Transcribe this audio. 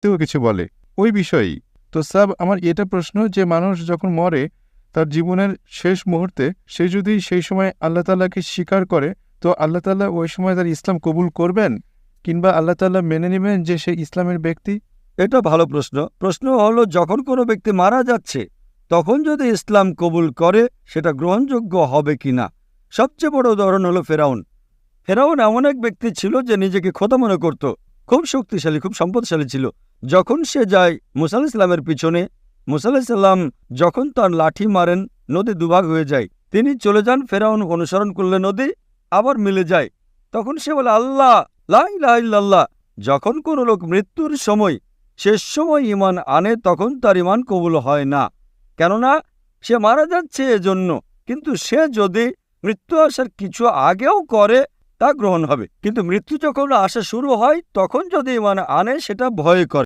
তেও কিছু বলে ওই বিষয়েই। তো স্যার, আমার এটা প্রশ্ন যে মানুষ যখন মরে তার জীবনের শেষ মুহূর্তে সে যদি সেই সময় আল্লাহ তাআলাকে স্বীকার করে, তো আল্লাহ তাআলা ওই সময় তার ইসলাম কবুল করবেন, কিংবা আল্লাহ তাআলা মেনে নেবেন যে সে ইসলামের ব্যক্তি? এটা ভালো প্রশ্ন। প্রশ্ন হলো, যখন কোনো ব্যক্তি মারা যাচ্ছে তখন যদি ইসলাম কবুল করে সেটা গ্রহণযোগ্য হবে কিনা। সবচেয়ে বড় উদাহরণ হলো ফেরাউন। ফেরাউন এমন এক ব্যক্তি ছিল যে নিজেকে খোদা মনে করত, খুব শক্তিশালী, খুব সম্পদশালী ছিল। যখন সে যায় মুসা আলাইহিস সালামের পিছনে, মুসা আলাইহিস সালাম যখন তার লাঠি মারেন নদী দুভাগ হয়ে যায়, তিনি চলে যান, ফেরাউন অনুসরণ করলে নদী আবার মিলে যায়। তখন সে বলে, আল্লাহ, লা ইলাহা ইল্লাল্লাহ। যখন কোনো লোক মৃত্যুর সময়, শেষ সময় ঈমান আনে তখন তার ঈমান কবুল হয় না, কেননা সে মারা যাচ্ছে এজন্য। কিন্তু সে যদি মৃত্যু আসার কিছু আগেও করে তা গ্রহণ হবে, কিন্তু মৃত্যু যখন আসা শুরু হয় তখন যদি ঈমান আনে সেটা ভয় করে।